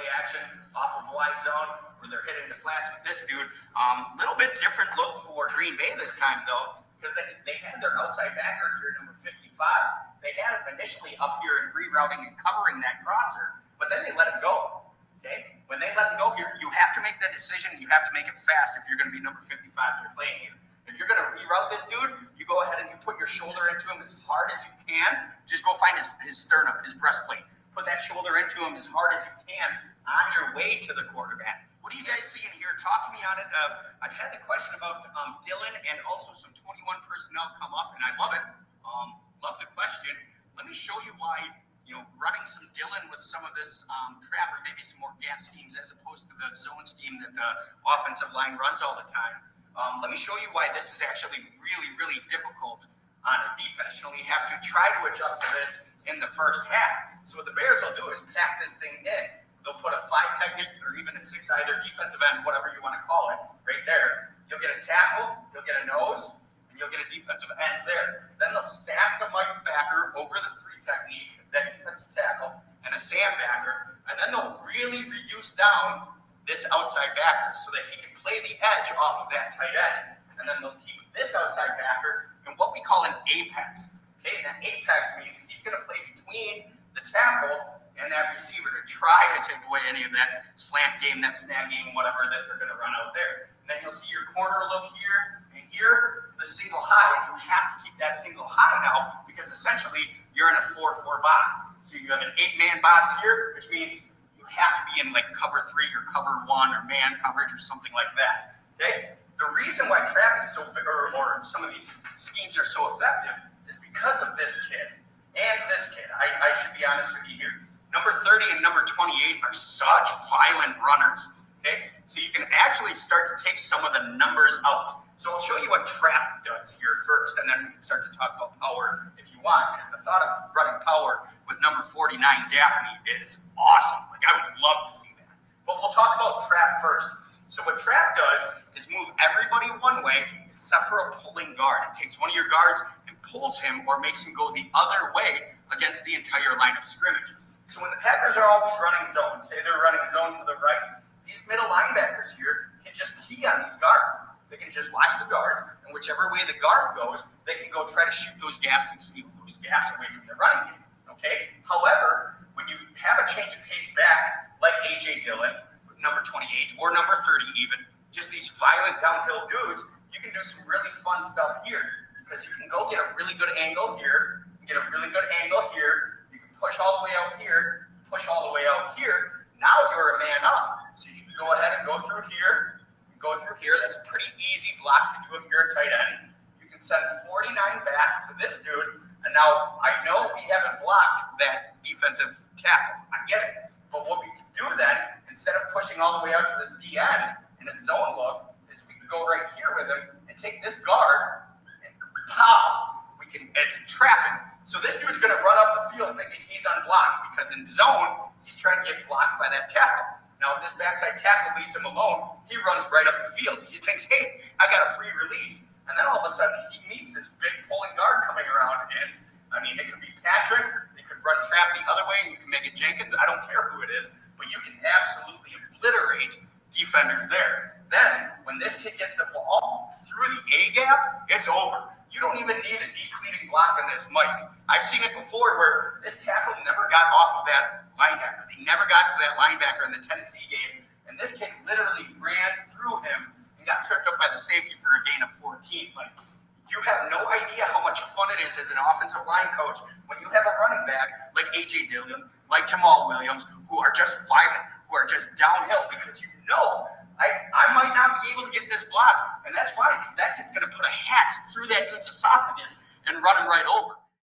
play action off of wide zone where they're hitting the flats with this dude. Little bit different look for Green Bay this time, though, because they had their outside backer here, number 55. They had him initially up here and rerouting and covering that crosser, but then they let him go. Okay? When they let him go here, you have to make that decision. You have to make it fast if you're going to be number 55 and you're playing him. If you're going to reroute this dude, you go ahead and you put your shoulder into him as hard as you can. Just go find his sternum, his breastplate. Put that shoulder into him as hard as you can on your way to the quarterback. What are you guys seeing here? Talk to me on it. I've had the question about Dylan and also some 21 personnel come up, and I love it. Love the question. Let me show you why, running some Dylan with some of this trap or maybe some more gap schemes as opposed to the zone scheme that the offensive line runs all the time. Let me show you why this is actually really, really difficult on a defense. You only have to try to adjust to this in the first half. So what the Bears will do is pack this thing in. They'll put a 5 technique or even a 6 either defensive end, whatever you want to call it, right there. You'll get a tackle, you'll get a nose, and you'll get a defensive end there. Then they'll stack the Mike backer over the 3 technique, that defensive tackle, and a Sam backer, and then they'll really reduce down this outside backer so that he can play the edge off of that tight end. And then they'll keep this outside backer in what we call an apex. Okay, and that apex means he's going to play between the tackle and that receiver to try to take away any of that slant game, that snag game, whatever that they're going to run out there. And then you'll see your corner look here and here, the single high. And you have to keep that single high now because essentially you're in a 4-4 box. So you have an 8-man box here, which means you have to be in like cover 3 or cover 1 or man coverage or something like that. Okay? The reason why trap is so, or some of these schemes are so effective is because of this kid and this kid. I should be honest with you here. Number 30 and number 28 are such violent runners. Okay? So you can actually start to take some of the numbers out. So I'll show you what trap does here first, and then we can start to talk about power if you want, because the thought of running power with number 49 Daphne is awesome. Like, I would love to see that. But we'll talk about trap first. So what trap does is move everybody one way except for a pulling guard. It takes one of your guards and pulls him or makes him go the other way against the entire line of scrimmage. So when the Packers are always running zone, say they're running zone to the right, these middle linebackers here can just key on these guards. They can just watch the guards, and whichever way the guard goes, they can go try to shoot those gaps and steal those gaps away from the running game. Okay? However, when you have a change of pace back, like A.J. Dillon, number 28, or number 30 even, just these violent downhill dudes, you can do some really fun stuff here, because you can go get a really good angle here, you can get a really good angle here, you can push all the way out here, push all the way out here. Now you're a man up. So you can go ahead and go through here, go through here. That's a pretty easy block to do if you're a tight end. You can send 49 back to this dude, and now I know we haven't blocked that defensive tackle. I get it. But what we can do then, instead of pushing all the way out to this D end in a zone look, is we can go right here with him and take this guard and pow. It's trapping. So this dude's going to run up the field thinking he's unblocked because in zone, he's trying to get blocked by that tackle. Now, if this backside tackle leaves him alone, he runs right up the field. He thinks, hey, I got a free release. And then all of a sudden, he meets this big pulling guard coming around. And, I mean, it could be Patrick. They could run trap the other way, and you can make it Jenkins. I don't care who it is. But you can absolutely obliterate defenders there. Then, when this kid gets the ball through the A gap, it's over. You don't even need a decleating block on this Mike. I've seen it before where this tackle never got off of that linebacker. They never got to that linebacker in the Tennessee game, and this kid literally ran through him and got tripped up by the safety for a gain of 14. Like, you have no idea how much fun it is as an offensive line coach when you have a running back like A.J. Dillon, like Jamal Williams, who are just violent, who are just downhill because you know I might not be able to get this block, and that's fine because that kid's going to put a hat through that dude's esophagus and run him right over.